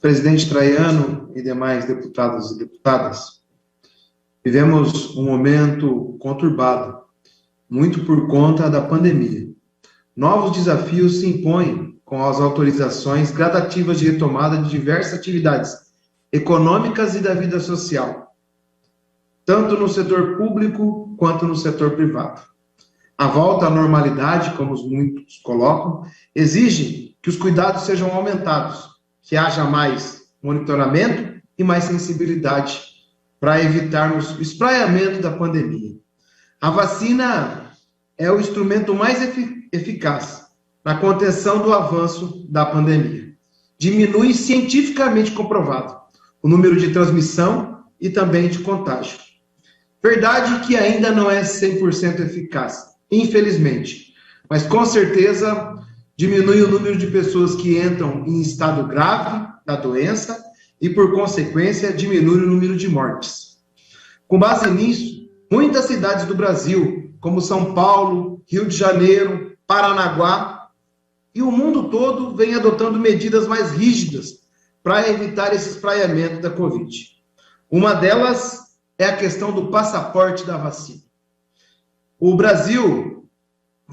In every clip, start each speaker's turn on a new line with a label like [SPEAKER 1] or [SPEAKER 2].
[SPEAKER 1] presidente Traiano e demais deputados e deputadas, vivemos um momento conturbado, muito por conta da pandemia. Novos desafios se impõem com as autorizações gradativas de retomada de diversas atividades econômicas e da vida social, tanto no setor público quanto no setor privado. A volta à normalidade, como muitos colocam, exige que os cuidados sejam aumentados, que haja mais monitoramento e mais sensibilidade para evitarmos o espraiamento da pandemia. A vacina é o instrumento mais eficaz na contenção do avanço da pandemia. Diminui cientificamente comprovado o número de transmissão e também de contágio. Verdade que ainda não é 100% eficaz, infelizmente, mas com certeza diminui o número de pessoas que entram em estado grave da doença e, por consequência, diminui o número de mortes. Com base nisso, muitas cidades do Brasil, como São Paulo, Rio de Janeiro, Paranaguá e o mundo todo, vem adotando medidas mais rígidas para evitar esse espraiamento da Covid. Uma delas é a questão do passaporte da vacina. O Brasil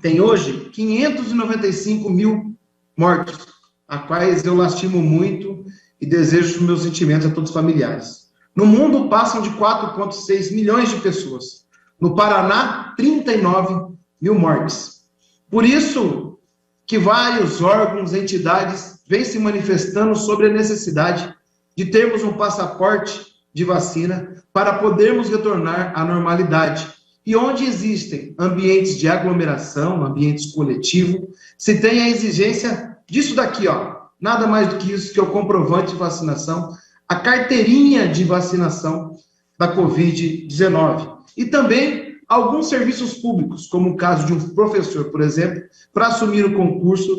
[SPEAKER 1] tem hoje 595 mil mortos, a quais eu lastimo muito e desejo os meus sentimentos a todos os familiares. No mundo, passam de 4,6 milhões de pessoas. No Paraná, 39 mil mortes. Por isso que vários órgãos, entidades, vêm se manifestando sobre a necessidade de termos um passaporte de vacina para podermos retornar à normalidade. E onde existem ambientes de aglomeração, ambientes coletivos, se tem a exigência disso daqui, ó, nada mais do que isso, que é o comprovante de vacinação, a carteirinha de vacinação da Covid-19. E também alguns serviços públicos, como o caso de um professor, por exemplo, para assumir o concurso,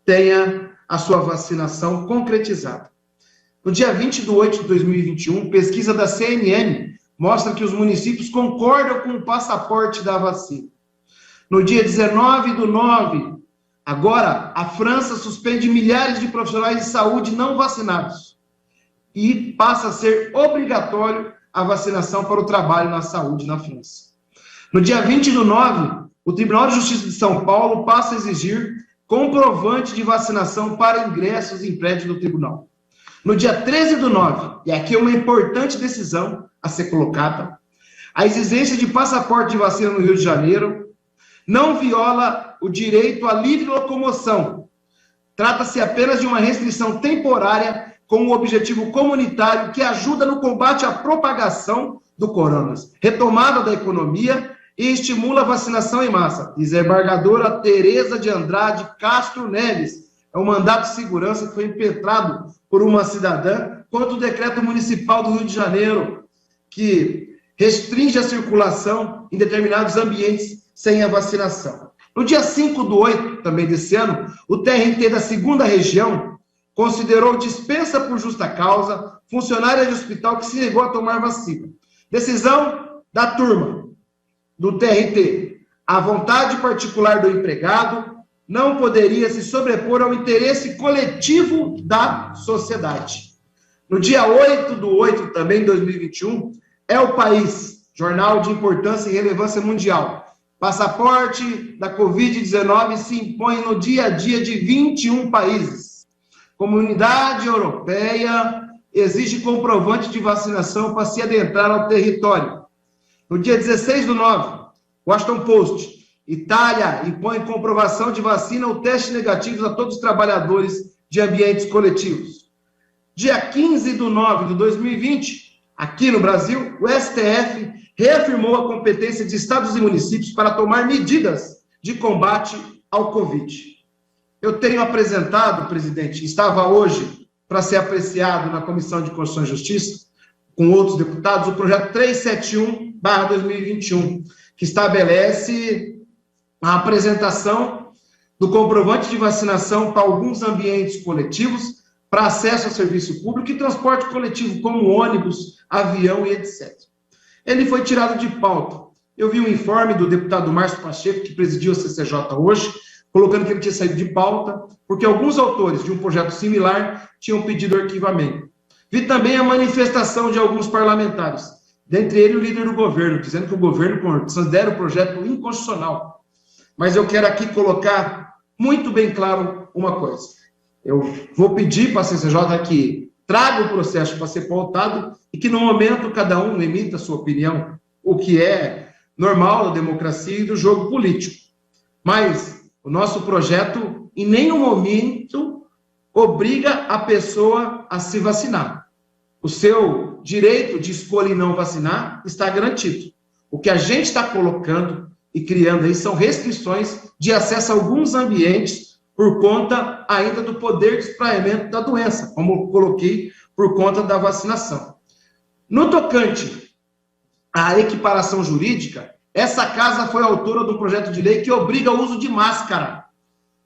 [SPEAKER 1] tenha a sua vacinação concretizada. No dia 20 de 8 de 2021, pesquisa da CNN mostra que os municípios concordam com o passaporte da vacina. No dia 19 de 9, agora, a França suspende milhares de profissionais de saúde não vacinados e passa a ser obrigatório a vacinação para o trabalho na saúde na França. No dia 20 de 9, o Tribunal de Justiça de São Paulo passa a exigir comprovante de vacinação para ingressos em prédio do tribunal. No dia 13 de 9, e aqui é uma importante decisão a ser colocada, a exigência de passaporte de vacina no Rio de Janeiro não viola o direito à livre locomoção. Trata-se apenas de uma restrição temporária com um objetivo comunitário que ajuda no combate à propagação do coronavírus, retomada da economia e estimula a vacinação em massa. Desembargadora Tereza de Andrade Castro Neves. É um mandato de segurança que foi impetrado por uma cidadã contra o decreto municipal do Rio de Janeiro, que restringe a circulação em determinados ambientes sem a vacinação. No dia 5 de 8, também desse ano, o TRT da 2ª Região considerou dispensa por justa causa funcionária de hospital que se negou a tomar vacina. Decisão da turma do TRT. A vontade particular do empregado não poderia se sobrepor ao interesse coletivo da sociedade. No dia 8 de 8, também, 2021, É o País, jornal de importância e relevância mundial. Passaporte da Covid-19 se impõe no dia a dia de 21 países. Comunidade Europeia exige comprovante de vacinação para se adentrar ao território. No dia 16 de 9, Washington Post, Itália impõe comprovação de vacina ou testes negativos a todos os trabalhadores de ambientes coletivos. Dia 15 de 9 de 2020, aqui no Brasil, o STF reafirmou a competência de estados e municípios para tomar medidas de combate ao Covid. Eu tenho apresentado, presidente, estava hoje para ser apreciado na Comissão de Constituição e Justiça, com outros deputados, o projeto 371/2021, que estabelece a apresentação do comprovante de vacinação para alguns ambientes coletivos, para acesso ao serviço público e transporte coletivo, como ônibus, avião e etc. Ele foi tirado de pauta. Eu vi um informe do deputado Márcio Pacheco, que presidiu a CCJ hoje, colocando que ele tinha saído de pauta, porque alguns autores de um projeto similar tinham pedido arquivamento. Vi também a manifestação de alguns parlamentares, dentre eles o líder do governo, dizendo que o governo considera o projeto inconstitucional. Mas eu quero aqui colocar muito bem claro uma coisa. Eu vou pedir para a CCJ que traga o processo para ser pautado e que, no momento, cada um emita a sua opinião, o que é normal da democracia e do jogo político. Mas o nosso projeto, em nenhum momento, obriga a pessoa a se vacinar. O seu direito de escolha em não vacinar está garantido. O que a gente está colocando e criando aí são restrições de acesso a alguns ambientes por conta ainda do poder de espraiamento da doença, como eu coloquei, por conta da vacinação. No tocante à equiparação jurídica, essa casa foi autora de um projeto de lei que obriga o uso de máscara,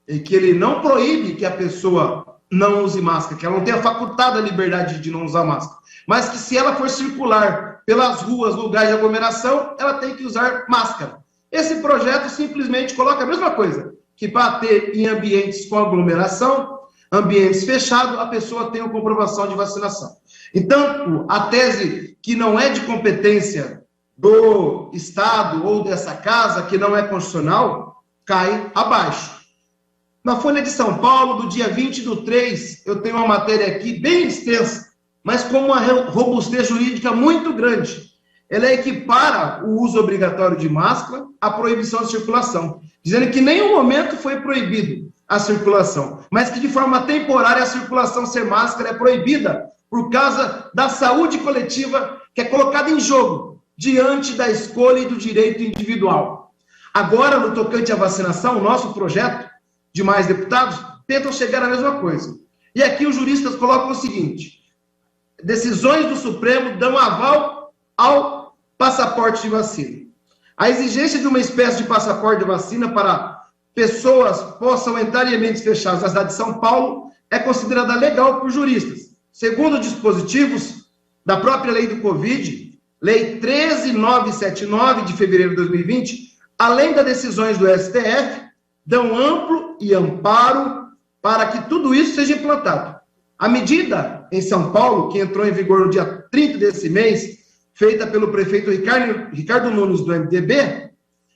[SPEAKER 1] e que ele não proíbe que a pessoa não use máscara, que ela não tenha facultada a liberdade de não usar máscara, mas que se ela for circular pelas ruas, lugares de aglomeração, ela tem que usar máscara. Esse projeto simplesmente coloca a mesma coisa, que para ter em ambientes com aglomeração, ambientes fechados, a pessoa tem a comprovação de vacinação. Então, a tese que não é de competência do Estado ou dessa casa, que não é constitucional, cai abaixo. Na Folha de São Paulo, do dia 20/3, eu tenho uma matéria aqui bem extensa, mas com uma robustez jurídica muito grande. Ela equipara o uso obrigatório de máscara à proibição de circulação, dizendo que em nenhum momento foi proibido a circulação, mas que de forma temporária a circulação sem máscara é proibida por causa da saúde coletiva que é colocada em jogo diante da escolha e do direito individual. Agora, no tocante à vacinação, o nosso projeto, demais deputados, tentam chegar à mesma coisa. E aqui os juristas colocam o seguinte: decisões do Supremo dão aval ao passaporte de vacina. A exigência de uma espécie de passaporte de vacina para pessoas possam entrar em ambientes fechados na cidade de São Paulo é considerada legal por juristas. Segundo dispositivos da própria lei do Covid, Lei 13.979, de fevereiro de 2020, além das decisões do STF, dão amplo e amparo para que tudo isso seja implantado. A medida em São Paulo, que entrou em vigor no dia 30 desse mês, feita pelo prefeito Ricardo Nunes, do MDB,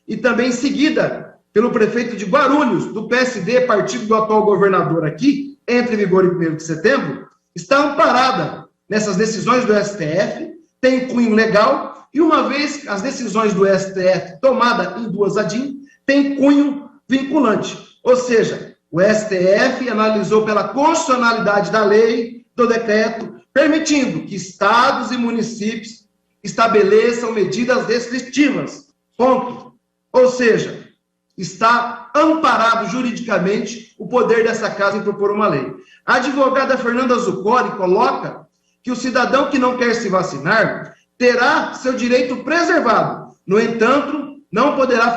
[SPEAKER 1] e também seguida pelo prefeito de Guarulhos, do PSD, partido do atual governador aqui, entre em vigor em 1º de setembro, está amparada nessas decisões do STF, tem cunho legal, e uma vez as decisões do STF tomada em duas ADIM, tem cunho vinculante. Ou seja, o STF analisou pela constitucionalidade da lei, do decreto, permitindo que estados e municípios estabeleçam medidas restritivas. Ponto. Ou seja, está amparado juridicamente o poder dessa casa em propor uma lei. A advogada Fernanda Zuccoli coloca que o cidadão que não quer se vacinar terá seu direito preservado. No entanto, não poderá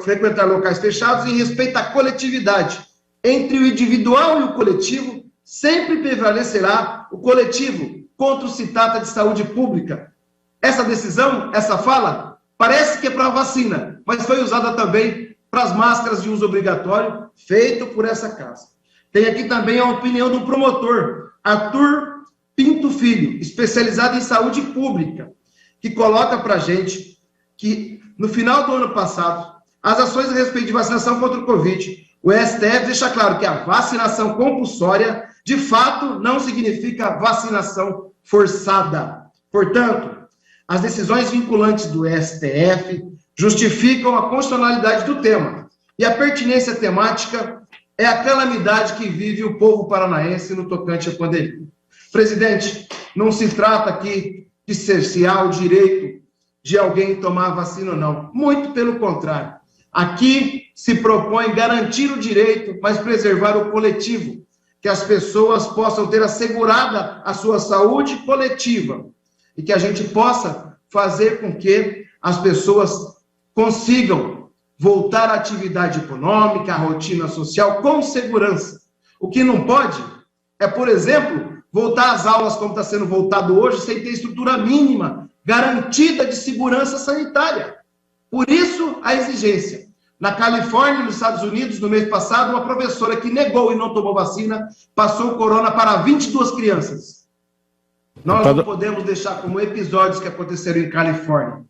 [SPEAKER 1] frequentar locais fechados em respeito à coletividade. Entre o individual e o coletivo, sempre prevalecerá o coletivo, quando se trata de saúde pública. Essa decisão, essa fala, parece que é para a vacina, mas foi usada também para as máscaras de uso obrigatório, feito por essa casa. Tem aqui também a opinião do promotor, Arthur Pinto Filho, especializado em saúde pública, que coloca para a gente que, no final do ano passado, as ações a respeito de vacinação contra o Covid, o STF deixa claro que a vacinação compulsória, de fato, não significa vacinação forçada. Portanto, as decisões vinculantes do STF justificam a constitucionalidade do tema. E a pertinência temática é a calamidade que vive o povo paranaense no tocante à pandemia. Presidente, não se trata aqui de cercear o direito de alguém tomar a vacina ou não. Muito pelo contrário. Aqui se propõe garantir o direito, mas preservar o coletivo, que as pessoas possam ter assegurada a sua saúde coletiva e que a gente possa fazer com que as pessoas consigam voltar à atividade econômica, à rotina social com segurança. O que não pode é, por exemplo, voltar às aulas como está sendo voltado hoje, sem ter estrutura mínima garantida de segurança sanitária. Por isso, a exigência. Na Califórnia, nos Estados Unidos, no mês passado, uma professora que negou e não tomou vacina passou o corona para 22 crianças. Nós não podemos deixar como episódios que aconteceram em Califórnia,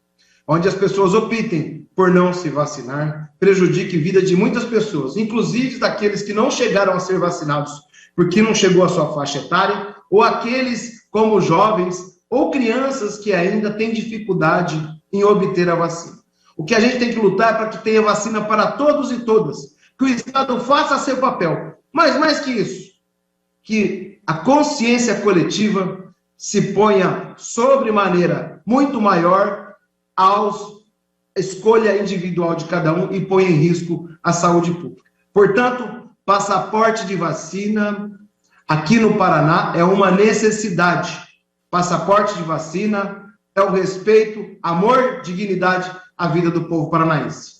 [SPEAKER 1] onde as pessoas optem por não se vacinar, prejudique a vida de muitas pessoas, inclusive daqueles que não chegaram a ser vacinados, porque não chegou a sua faixa etária, ou aqueles como jovens ou crianças que ainda têm dificuldade em obter a vacina. O que a gente tem que lutar é para que tenha vacina para todos e todas, que o Estado faça seu papel, mas mais que isso, que a consciência coletiva se ponha sobre maneira muito maior à escolha individual de cada um e ponha em risco a saúde pública. Portanto, passaporte de vacina aqui no Paraná é uma necessidade. Passaporte de vacina é o respeito, amor, dignidade à vida do povo paranaense.